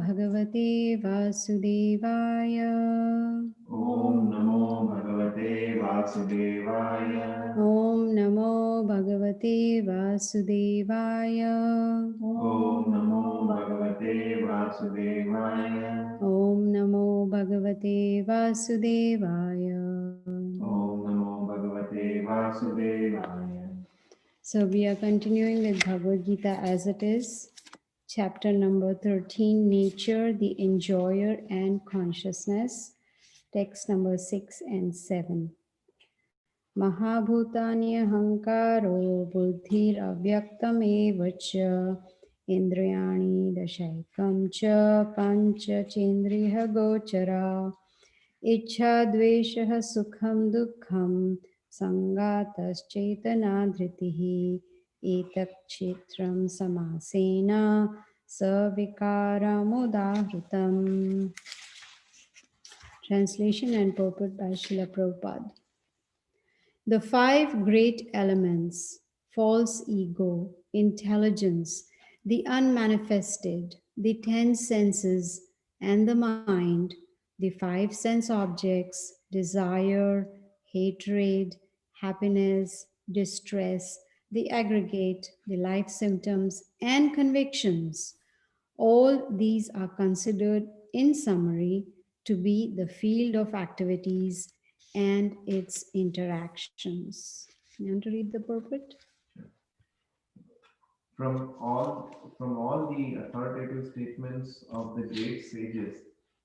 Bhagavate Vasudevaya. Om Namo Bhagavate Vasudevaya. Om Namo Bhagavate Vasudevaya. Om Namo Bhagavate Vasudevaya. Om Namo Bhagavate Vasudevaya. Om Namo Bhagavate Vasudevaya. So we are continuing with Bhagavad Gita as it is. Chapter number 13, Nature, the Enjoyer and Consciousness. Text number 6 and 7. Mahabhutani ahankaro buddhir avyaktamev cha indriyani dashaikam cha pancha chendriya gochara ichha dveshah sukham dukkham sangataschetana dhritihi etak kshetram samasena savikaramudahritam. Translation and purport by Srila Prabhupada. The five great elements, false ego, intelligence, the unmanifested, the 10 senses, and the mind, the five sense objects, desire, hatred, happiness, distress, the aggregate, the life symptoms, and convictions, all these are considered in summary to be the field of activities and its interactions. You want to read the purport? From all the authoritative statements of the great sages,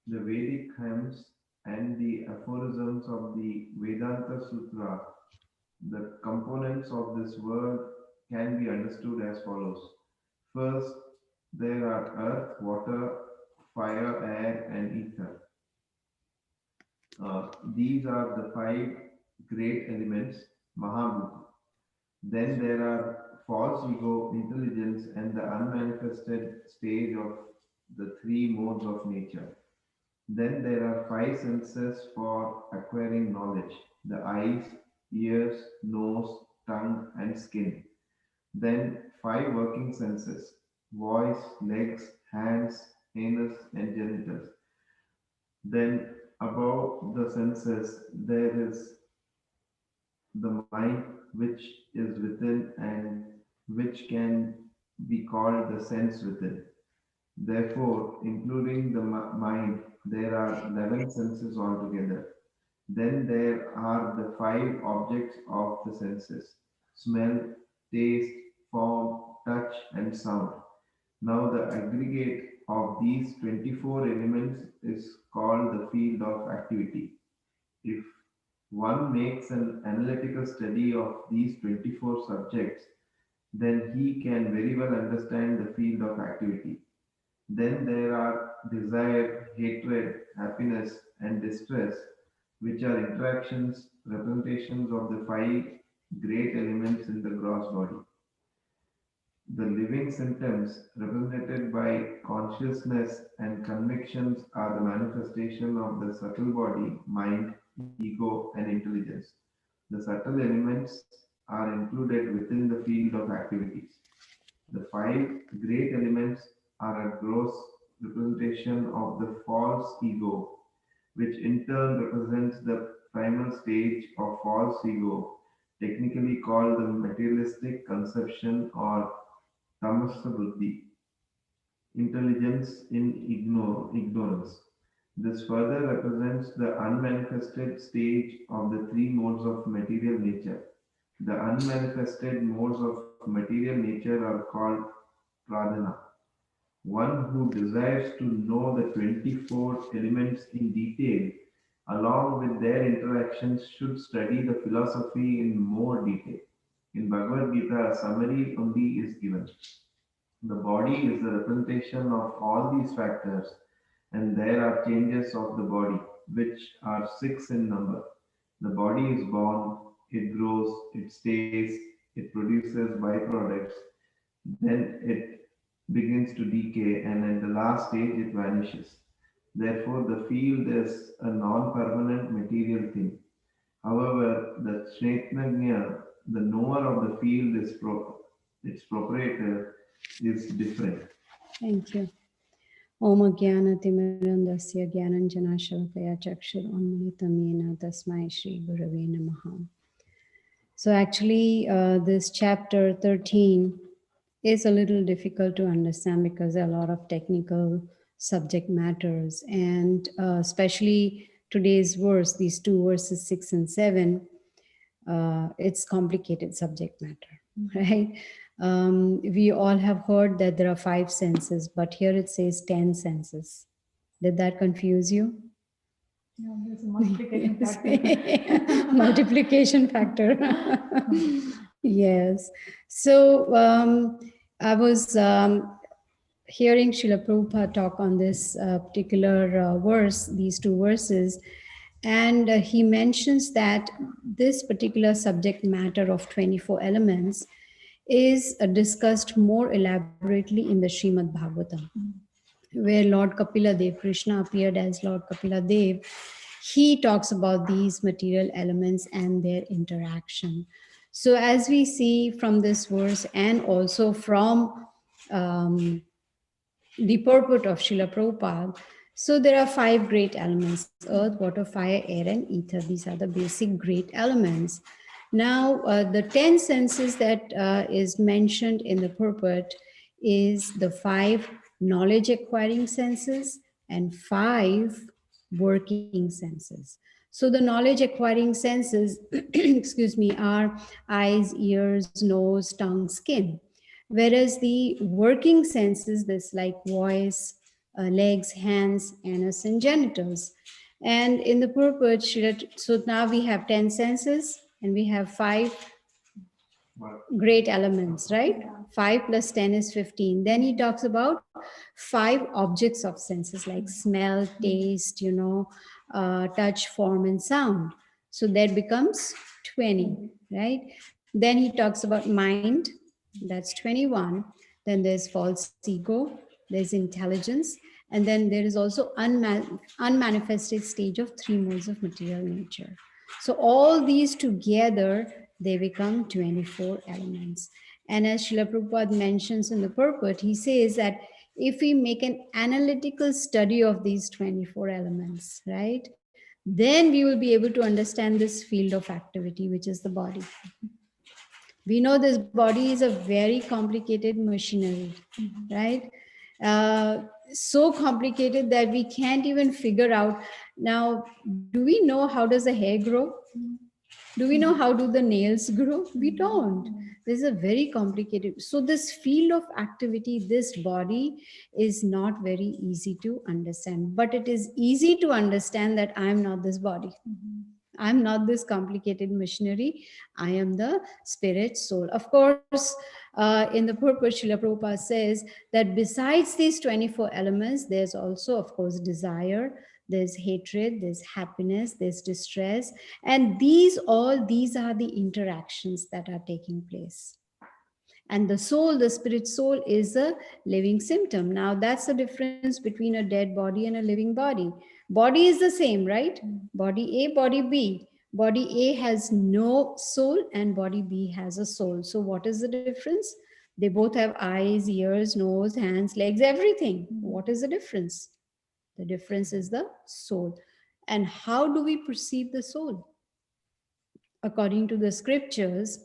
the Vedic hymns and the aphorisms of the Vedanta Sutra, the components of this world can be understood as follows. First, there are earth, water, fire, air, and ether. These are the five great elements, Mahabhuta. Then there are false ego, intelligence, and the unmanifested stage of the three modes of nature. Then there are five senses for acquiring knowledge: the eyes, ears, nose, tongue, and skin. Then five working senses: voice, legs, hands, anus, and genitals. Then above the senses, there is the mind which is within and which can be called the sense within. Therefore, including the mind, there are 11 senses altogether. Then there are the five objects of the senses: smell, taste, form, touch, and sound. Now, the aggregate of these 24 elements is called the field of activity. If one makes an analytical study of these 24 subjects, then he can very well understand the field of activity. Then there are desire, hatred, happiness, and distress, which are interactions, representations of the five great elements in the gross body. The living symptoms, represented by consciousness and convictions, are the manifestation of the subtle body, mind, ego, and intelligence. The subtle elements are included within the field of activities. The five great elements are a gross representation of the false ego, which in turn represents the primal stage of false ego, technically called the materialistic conception or tamasa buddhi, intelligence in ignorance. This further represents the unmanifested stage of the three modes of material nature. The unmanifested modes of material nature are called pradhana. One who desires to know the 24 elements in detail, along with their interactions, should study the philosophy in more detail. In Bhagavad Gita, a summary only is given. The body is the representation of all these factors, and there are changes of the body, which are six in number. The body is born, it grows, it stays, it produces byproducts, then it begins to decay, and at the last stage it vanishes. Therefore, the field is a non permanent material thing. However, the Kshetrajna, the knower of the field, its proprietor, is different. Thank you. Om Jnanatimirandasya Jnananjana Chakshur Unmilitam Yena Tasmai Shri Gurave Namaha. So actually, this chapter 13 is a little difficult to understand because there are a lot of technical subject matters, and especially today's verse, these two verses 6 and 7, it's complicated subject matter, right? We all have heard that there are 5 senses, but here it says 10 senses. Did that confuse you? Yeah, there's a multiplication Yes. factor. Multiplication factor. Yes. So I was hearing Srila Prabhupada talk on this particular verse, these two verses, and he mentions that this particular subject matter of 24 elements is discussed more elaborately in the Srimad Bhagavatam, where Lord Kapila Dev, Krishna appeared as Lord Kapila Dev. He talks about these material elements and their interaction. So, as we see from this verse and also from um, the purport of Srila Prabhupada, so there are 5 great elements: earth, water, fire, air, and ether. These are the basic great elements. Now, the 10 senses that is mentioned in the purport is the 5 knowledge acquiring senses and 5 working senses. So the knowledge acquiring senses, excuse me, are eyes, ears, nose, tongue, skin. Whereas the working senses, this like voice, legs, hands, anus, and genitals. And in the purport, so now we have 10 senses and we have 5 great elements, right? 5 plus 10 is 15. Then he talks about 5 objects of senses like smell, taste, touch, form, and sound. So that becomes 20, right? Then he talks about mind, that's 21. Then there's false ego, there's intelligence, and then there is also unmanifested stage of 3 modes of material nature. So all these together, they become 24 elements. And as Srila Prabhupada mentions in the purport, he says that if we make an analytical study of these 24 elements, right, then we will be able to understand this field of activity, which is the body. We know this body is a very complicated machinery, right? So complicated that we can't even figure out. Now, do we know how does the hair grow? Do we know how do the nails grow? We don't. This is a very complicated. So this field of activity, this body is not very easy to understand, but it is easy to understand that I am not this body. I'm not this complicated machinery. I am the spirit soul. Of course, in the purpose, Srila Prabhupada says that besides these 24 elements, there's also, of course, desire, there's hatred, there's happiness, there's distress. And these are the interactions that are taking place. And the soul, the spirit soul, is a living symptom. Now, that's the difference between a dead body and a living body. Body is the same, right? Body A, body B. Body A has no soul and body B has a soul. So, what is the difference? They both have eyes, ears, nose, hands, legs, everything. What is the difference? The difference is the soul. And how do we perceive the soul? According to the scriptures,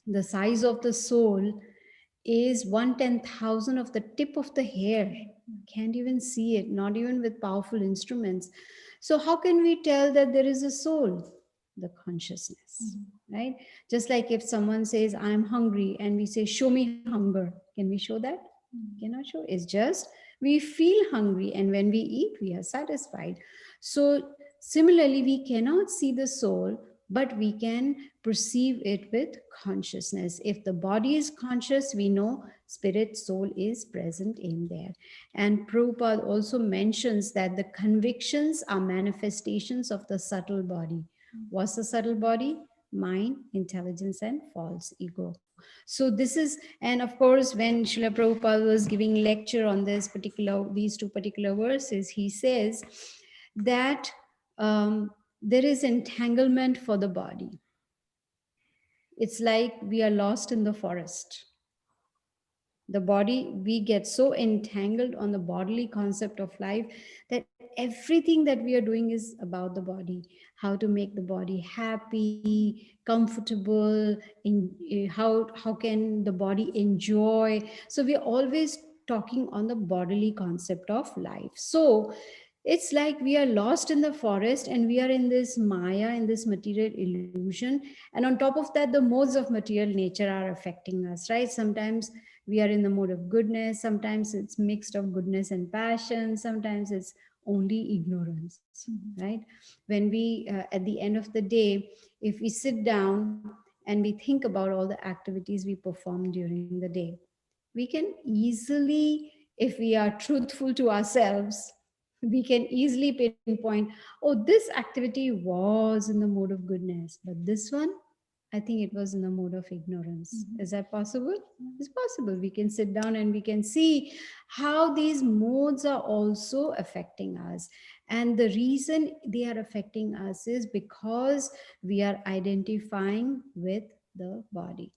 the size of the soul is 1/10,000 of the tip of the hair. Can't even see it, not even with powerful instruments. So, how can we tell that there is a soul? The consciousness, right? Just like if someone says, I'm hungry, and we say, show me hunger. Can we show that? Cannot show. It's just we feel hungry, and when we eat, we are satisfied. So, similarly, we cannot see the soul, but we can perceive it with consciousness. If the body is conscious, we know spirit, soul is present in there. And Prabhupada also mentions that the convictions are manifestations of the subtle body. What's the subtle body? Mind, intelligence, and false ego. So this is, and of course, when Srila Prabhupada was giving lecture on these two particular verses, he says that there is entanglement for the body. It's like we are lost in the forest. The body, we get so entangled on the bodily concept of life that everything that we are doing is about the body, how to make the body happy, comfortable, how can the body enjoy. So we are always talking on the bodily concept of life. So it's like we are lost in the forest and we are in this maya, in this material illusion. And on top of that, the modes of material nature are affecting us, right? Sometimes we are in the mode of goodness, sometimes it's mixed of goodness and passion, sometimes it's only ignorance, right? When we at the end of the day, if we sit down and we think about all the activities we perform during the day, we can easily, if we are truthful to ourselves, we can easily pinpoint, oh, this activity was in the mode of goodness, but this one, I think it was in the mode of ignorance. Is that possible? It's possible. We can sit down and we can see how these modes are also affecting us. And the reason they are affecting us is because we are identifying with the body.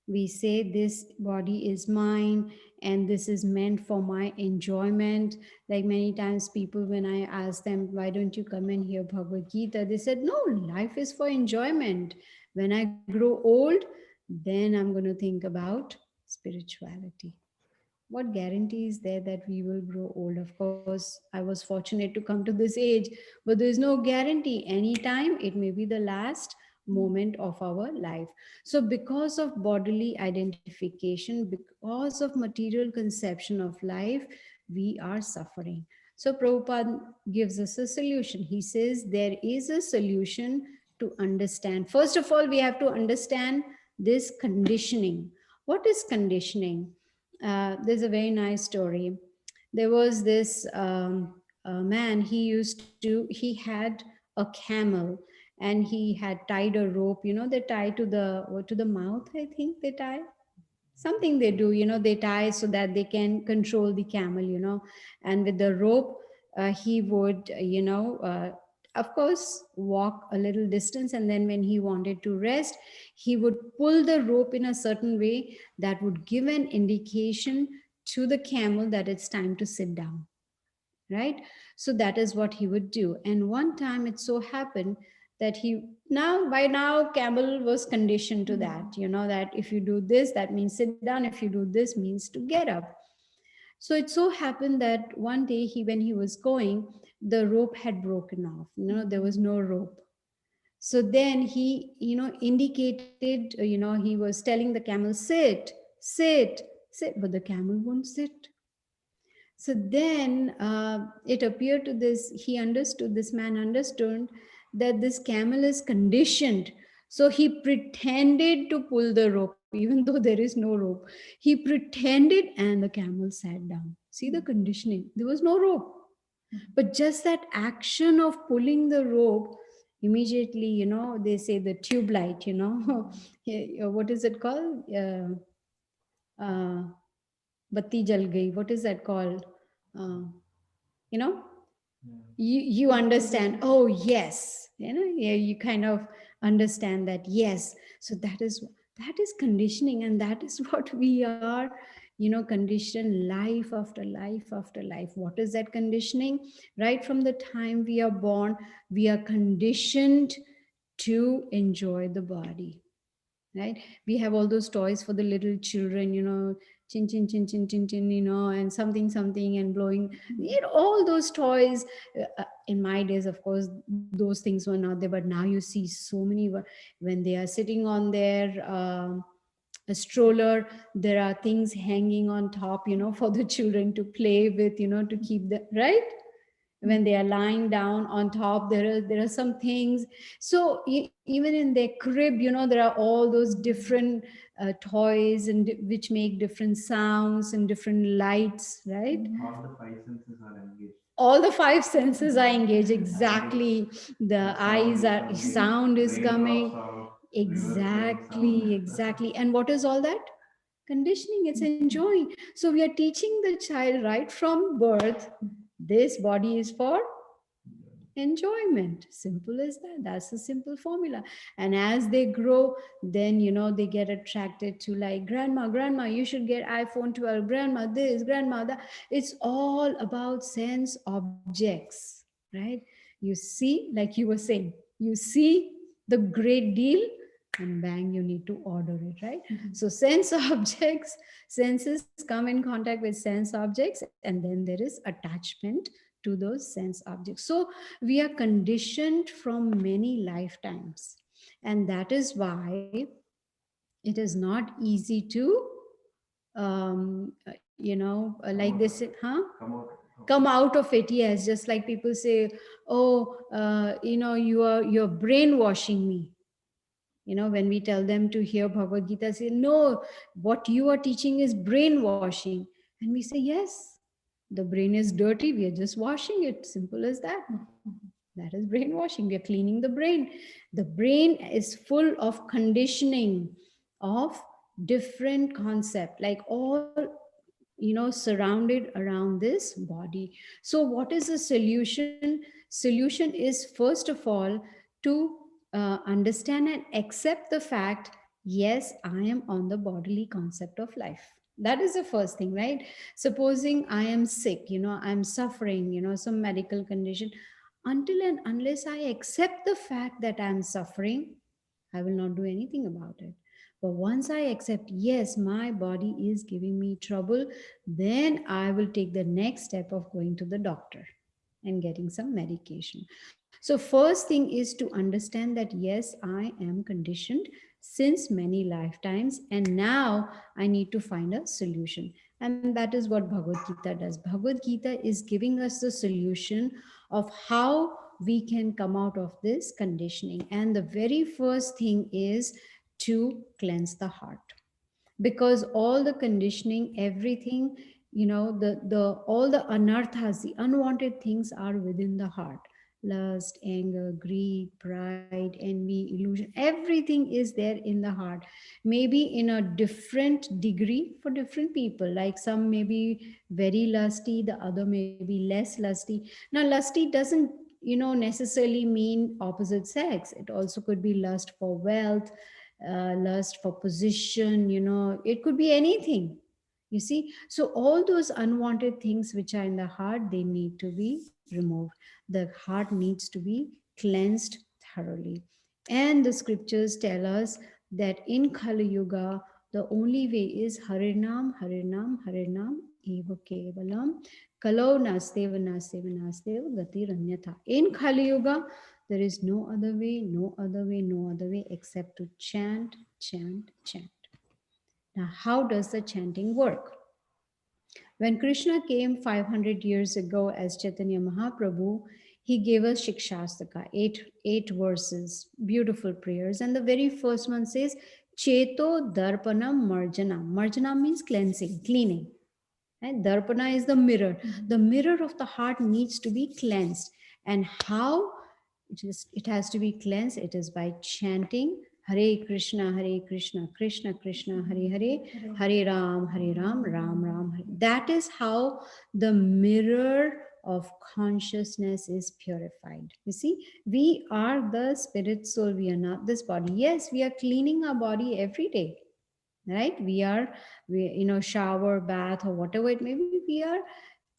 We say this body is mine and this is meant for my enjoyment. Like many times people, when I ask them, why don't you come and hear Bhagavad Gita, they said, no, life is for enjoyment. When I grow old, then I'm going to think about spirituality. What guarantee is there that we will grow old? Of course, I was fortunate to come to this age, but there is no guarantee. Anytime it may be the last moment of our life. So because of bodily identification, because of material conception of life, we are suffering. So Prabhupada gives us a solution. He says there is a solution to understand. First of all, we have to understand this conditioning. What is conditioning? There's a very nice story. There was this man. He had a camel, and he had tied a rope. You know, they tie to the mouth. I think they tie something, they do. You know, they tie so that they can control the camel. You know, and with the rope, he would of course walk a little distance, and then when he wanted to rest, he would pull the rope in a certain way that would give an indication to the camel that it's time to sit down, right? So that is what he would do. And one time it so happened that he now by now camel was conditioned to that, you know, that if you do this, that means sit down, if you do this means to get up. So it so happened that one day when he was going, the rope had broken off, you know, there was no rope. So then he, indicated, he was telling the camel, sit, sit, sit, but the camel won't sit. So then it appeared to he understood, this man understood that this camel is conditioned. So he pretended to pull the rope, even though there is no rope. He pretended, and the camel sat down. See the conditioning. There was no rope. But just that action of pulling the rope, immediately, they say the tube light, what is it called? Uh, Batti jal gayi. What is that called? Uh, you know, you understand. Oh yes, yeah, you kind of understand that. Yes, so that is conditioning, and that is what we are, conditioned life after life after life. What is that conditioning? Right from the time we are born, we are conditioned to enjoy the body, right? We have all those toys for the little children, chin chin chin chin chin chin, and something something and blowing, all those toys. In my days, of course, those things were not there, but now you see so many. When they are sitting on their a stroller, there are things hanging on top, for the children to play with, to keep the right. When they are lying down on top, there are some things. So even in their crib, there are all those different toys, and which make different sounds and different lights, right? All the five senses are engaged. All the five senses are engaged, exactly. The eyes are, sound is coming, exactly. And what is all that? Conditioning. It's enjoying. So we are teaching the child right from birth, this body is for enjoyment. Simple as that. That's a simple formula. And as they grow, then they get attracted to, like, grandma, you should get iPhone 12, grandma this, grandma that. It's all about sense objects, right? You see, like you were saying, you see the great deal, and bang, you need to order it, right? Mhm. So sense objects, senses come in contact with sense objects, and then there is attachment to those sense objects. So we are conditioned from many lifetimes, and that is why it is not easy to like Come they out say, of it. huh? Come out. Come out of it. Yes, just like people say, oh, you're brainwashing me. When we tell them to hear Bhagavad Gita, say, no, what you are teaching is brainwashing. And we say, yes, the brain is dirty, we are just washing it. Simple as that. That is brainwashing. We are cleaning the brain. The brain is full of conditioning of different concept, like all surrounded around this body. So what is the solution is, first of all, to understand and accept the fact, yes, I am on the bodily concept of life. That is the first thing, right? Supposing I am sick, I'm suffering, some medical condition. Until and unless I accept the fact that I'm suffering, I will not do anything about it. But once I accept, yes, my body is giving me trouble, then I will take the next step of going to the doctor and getting some medication. So, first thing is to understand that, yes, I am conditioned since many lifetimes, and now I need to find a solution. And that is what Bhagavad Gita does. Bhagavad Gita is giving us the solution of how we can come out of this conditioning. And the very first thing is to cleanse the heart, because all the conditioning, everything, the all the anarthas, the unwanted things are within the heart. Lust, anger, greed, pride, envy, illusion, everything is there in the heart. Maybe in a different degree for different people, like some may be very lusty, the other may be less lusty. Now lusty doesn't necessarily mean opposite sex. It also could be lust for wealth, lust for position, it could be anything. You see, so all those unwanted things which are in the heart, they need to be removed. The heart needs to be cleansed thoroughly. And the scriptures tell us that in Kali Yuga, the only way is Harinam, Harinam, Harinam, Eva Kevalam, Kalau Nasteva, Nasteva, Nasteva, Gati Ranyatha. In Kali Yuga, there is no other way, no other way, no other way except to chant, chant, chant. Now, how does the chanting work? When Krishna came 500 years ago as Chaitanya Mahaprabhu, he gave us Shikshastaka, eight verses, beautiful prayers. And the very first one says, Cheto Darpanam Marjanam. Marjanam means cleansing, cleaning. And Darpana is the mirror. The mirror of the heart needs to be cleansed. And how it has to be cleansed? It is by chanting Hare Krishna, Krishna Krishna, Hare Hare, Hare Ram, Ram Ram, Hare. That is how the mirror of consciousness is purified. You see, we are the spirit soul, we are not this body. Yes, we are cleaning our body every day, right? We shower, bath, or whatever it may be, we are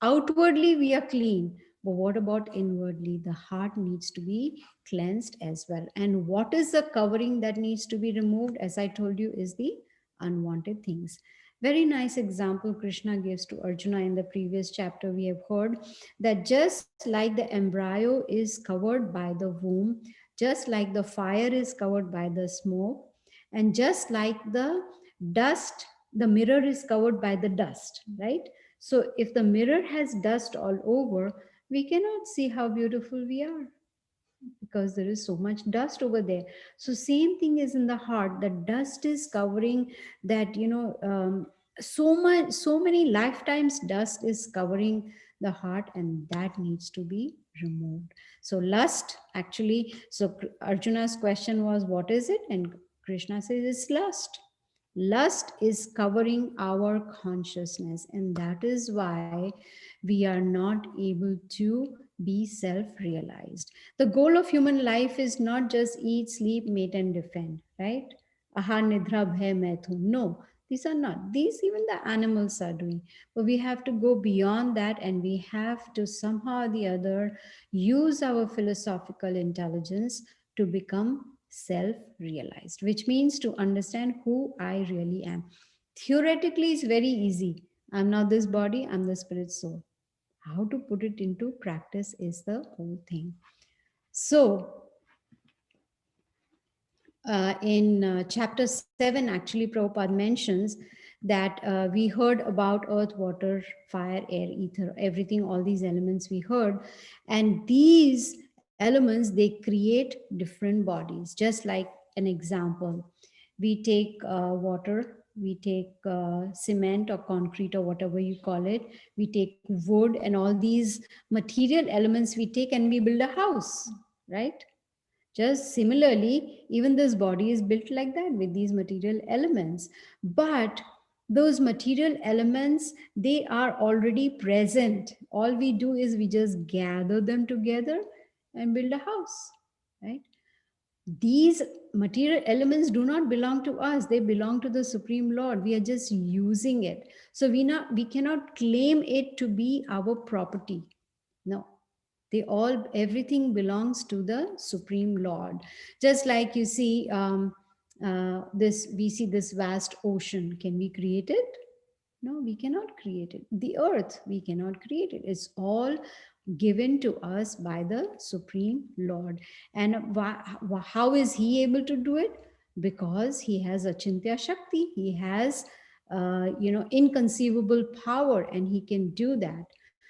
outwardly we are clean. But what about inwardly? The heart needs to be cleansed as well. And what is the covering that needs to be removed? As I told you, is the unwanted things. Very nice example Krishna gives to Arjuna in the previous chapter. We have heard that just like the embryo is covered by the womb, just like the fire is covered by the smoke, and just like the dust, the mirror is covered by the dust, right? So if the mirror has dust all over, we cannot see how beautiful we are, because there is so much dust over there. So same thing is in the heart. The dust is covering that, so many lifetimes dust is covering the heart, and that needs to be removed. So lust, actually, so Arjuna's question was, what is it? And Krishna says it's lust. Lust is covering our consciousness, and that is why we are not able to be self-realized. The goal of human life is not just eat, sleep, mate, and defend, right? Ahar nidra bhay maithun. No, these are not. These even the animals are doing. But we have to go beyond that, and we have to somehow or the other use our philosophical intelligence to become self-realized, which means to understand who I really am. Theoretically, it's very easy. I'm not this body, I'm the spirit soul. How to put it into practice is the whole thing. So, in chapter 7, actually, Prabhupada mentions that we heard about earth, water, fire, air, ether, everything, all these elements we heard. And these elements, they create different bodies. Just like an example, we take water, we take cement or concrete or whatever you call it, we take wood and all these material elements we take and we build a house, right? Just similarly, even this body is built like that with these material elements. But those material elements, they are already present. All we do is we just gather them together and build a house, right? These material elements do not belong to us, they belong to the Supreme Lord. We are just using it. So we cannot claim it to be our property. No, they all, everything belongs to the Supreme Lord. Just like you see, this we see this vast ocean. Can we create it? No, we cannot create it. The earth, we cannot create it. It's all given to us by the Supreme Lord. And how is He able to do it? Because He has Achintya Shakti. He has, inconceivable power, and He can do that.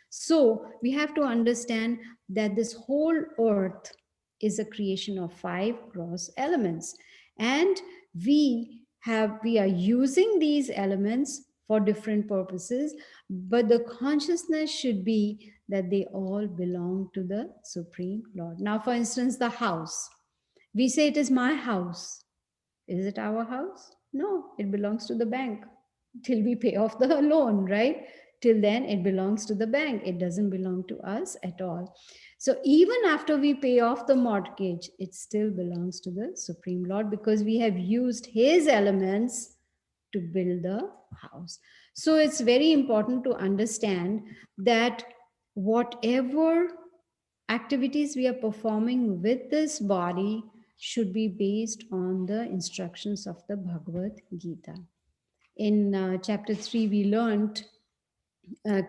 So we have to understand that this whole earth is a creation of five gross elements, and we are using these elements for different purposes, but the consciousness should be that they all belong to the Supreme Lord. Now, for instance, the house, we say it is my house. Is it our house? No, it belongs to the bank till we pay off the loan, right? Till then, it belongs to the bank. It doesn't belong to us at all. So, even after we pay off the mortgage, it still belongs to the Supreme Lord because we have used His elements to build the house. So, it's very important to understand that whatever activities we are performing with this body should be based on the instructions of the Bhagavad Gita. In chapter 3, we learned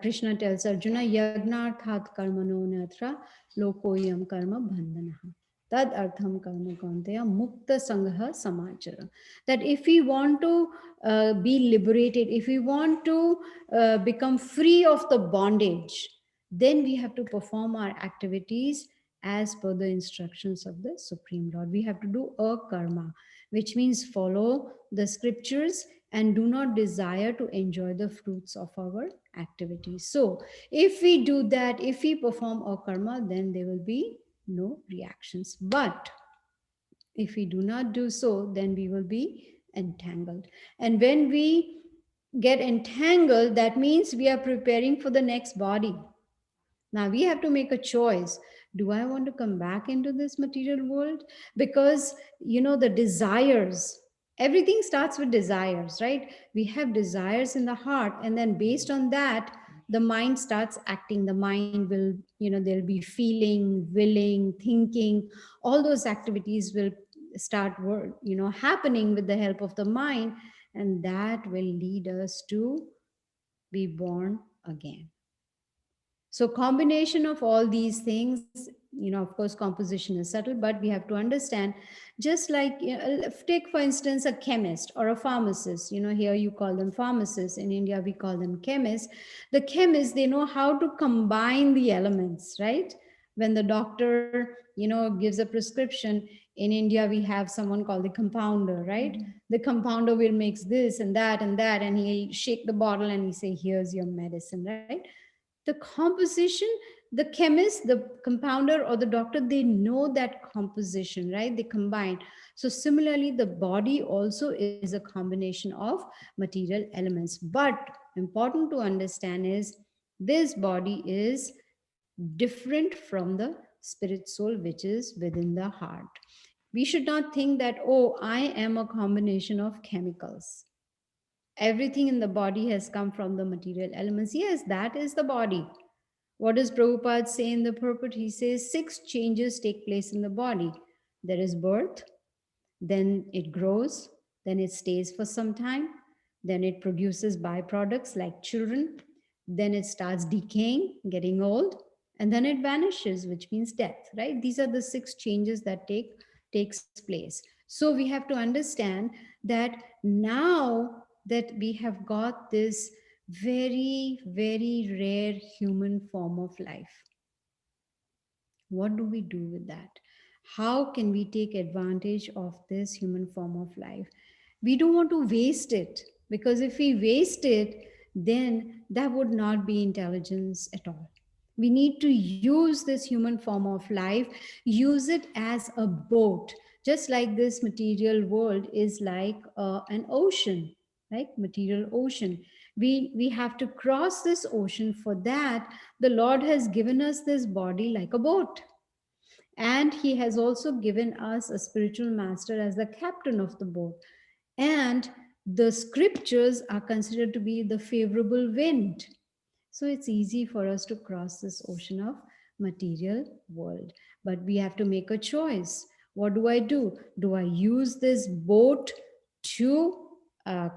Krishna tells Arjuna, Yagnarthat karmano natra lokoyam karma bandhanaha. Tad artham karma kaunteya mukta sangha samachara. That if we want to be liberated, if we want to become free of the bondage, then we have to perform our activities as per the instructions of the Supreme Lord. We have to do a karma, which means follow the scriptures and do not desire to enjoy the fruits of our activities. So, if we do that, if we perform our karma, then there will be no reactions. But if we do not do so, then we will be entangled. And when we get entangled, that means we are preparing for the next body. Now we have to make a choice. Do I want to come back into this material world? Because, the desires, everything starts with desires, right? We have desires in the heart, and then based on that, the mind starts acting. The mind will, there'll be feeling, willing, thinking. All those activities will start, happening with the help of the mind, and that will lead us to be born again. So combination of all these things, of course, composition is subtle, but we have to understand, just like, take for instance, a chemist or a pharmacist, here you call them pharmacists, in India we call them chemists. The chemists, they know how to combine the elements, right? When the doctor, gives a prescription, in India we have someone called the compounder, right? The compounder will mix this and that and that, and he'll shake the bottle and he say, here's your medicine, right? The composition, the chemist, the compounder, or the doctor, they know that composition, right? They combine. So similarly, the body also is a combination of material elements. But important to understand is this body is different from the spirit soul which is within the heart. We should not think that, oh, I am a combination of chemicals. Everything in the body has come from the material elements. Yes, that is the body. What does Prabhupada say in the purport? He says 6 changes take place in the body. There is birth, then it grows, then it stays for some time, then it produces byproducts like children, then it starts decaying, getting old, and then it vanishes, which means death, right? These are the 6 changes that takes place. So we have to understand that now that we have got this very, very rare human form of life, what do we do with that? How can we take advantage of this human form of life? We don't want to waste it, because if we waste it, then that would not be intelligence at all. We need to use this human form of life, use it as a boat, just like this material world is like an ocean, like material ocean. We have to cross this ocean. For that, the Lord has given us this body like a boat, and he has also given us a spiritual master as the captain of the boat. And the scriptures are considered to be the favorable wind. So it's easy for us to cross this ocean of material world. But we have to make a choice. What do I do? Do I use this boat to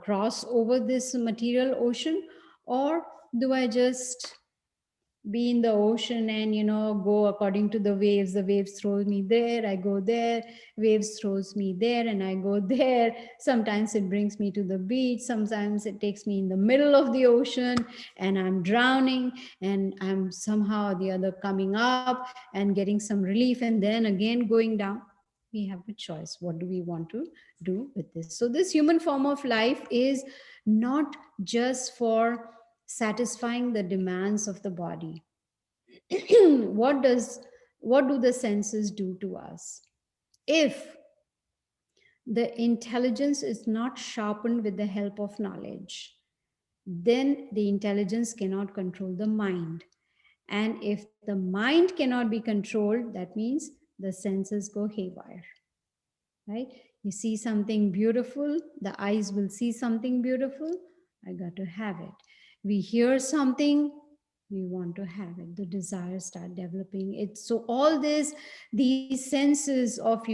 cross over this material ocean? Or do I just be in the ocean and go according to the waves throw me there, I go there, waves throws me there and I go there. Sometimes it brings me to the beach, sometimes it takes me in the middle of the ocean and I'm drowning, and I'm somehow or the other coming up and getting some relief and then again going down. We have a choice. What do we want to do with this? So this human form of life is not just for satisfying the demands of the body. what does what do the senses do to us? If the intelligence is not sharpened with the help of knowledge, then the intelligence cannot control the mind. And if the mind cannot be controlled, that means the senses go haywire, right? You see something beautiful, the eyes will see something beautiful, I got to have it. We hear something, we want to have it, the desires start developing it. So all this, these senses of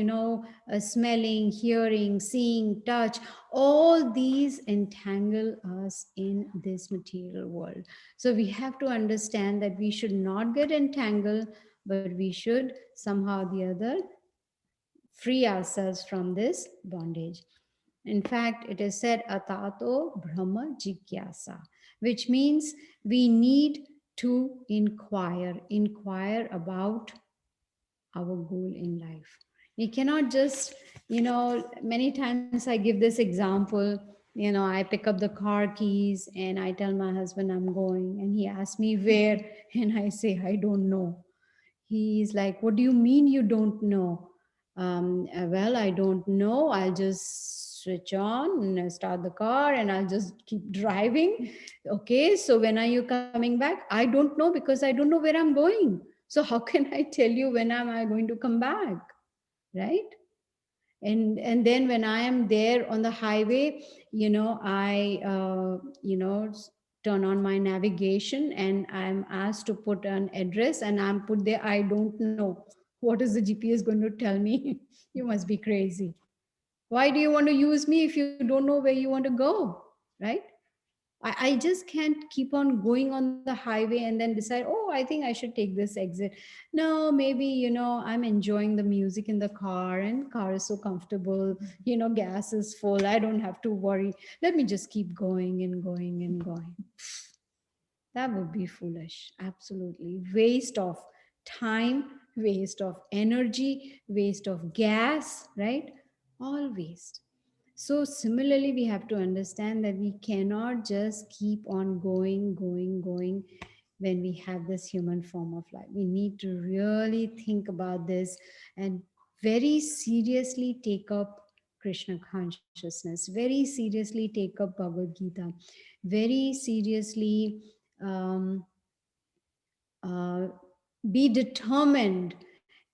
smelling, hearing, seeing, touch, all these entangle us in this material world. So we have to understand that we should not get entangled, but we should somehow or the other free ourselves from this bondage. In fact, it is said atato brahma jigyasa, which means we need to inquire about our goal in life. We cannot just, many times I give this example. I pick up the car keys and I tell my husband I'm going, and he asks me where, and I say, I don't know. He's like, what do you mean you don't know? Well, I don't know. I'll just switch on and start the car and I'll just keep driving. Okay, so when are you coming back? I don't know, because I don't know where I'm going. So how can I tell you when am I going to come back? Right? And then when I am there on the highway, I turn on my navigation and I'm asked to put an address, and I'm put there, I don't know. What is the GPS going to tell me? You must be crazy. Why do you want to use me if you don't know where you want to go? Right? I just can't keep on going on the highway and then decide, oh, I think I should take this exit. No, maybe, I'm enjoying the music in the car and car is so comfortable, gas is full. I don't have to worry. Let me just keep going and going and going. That would be foolish. Absolutely. Waste of time, waste of energy, waste of gas, right? All waste. So, similarly, we have to understand that we cannot just keep on going when we have this human form of life. We need to really think about this and very seriously take up Krishna consciousness, very seriously take up Bhagavad Gita, very seriously um, uh, be determined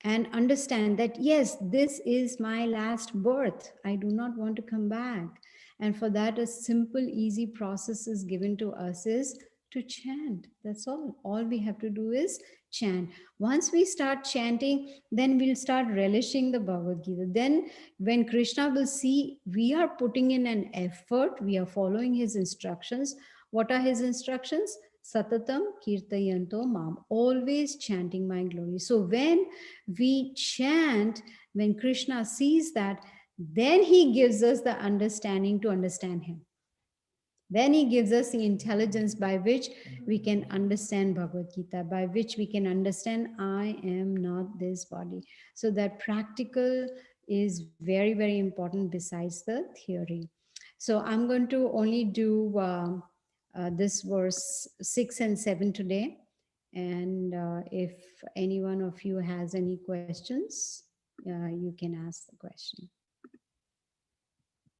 and understand that yes, this is my last birth. I do not want to come back. And for that, a simple, easy process is given to us is to chant. That's all we have to do is chant. Once we start chanting, then we'll start relishing the Bhagavad Gita. Then when Krishna will see we are putting in an effort, we are following his instructions. What are his instructions? Satatam kirtayanto mam, always chanting my glory. So when we chant, when Krishna sees that, then he gives us the understanding to understand him. Then he gives us the intelligence by which we can understand Bhagavad Gita, by which we can understand I am not this body. So that practical is very, very important besides the theory. So I'm going to only do this verse 6 and 7 today. And if any one of you has any questions, you can ask the question.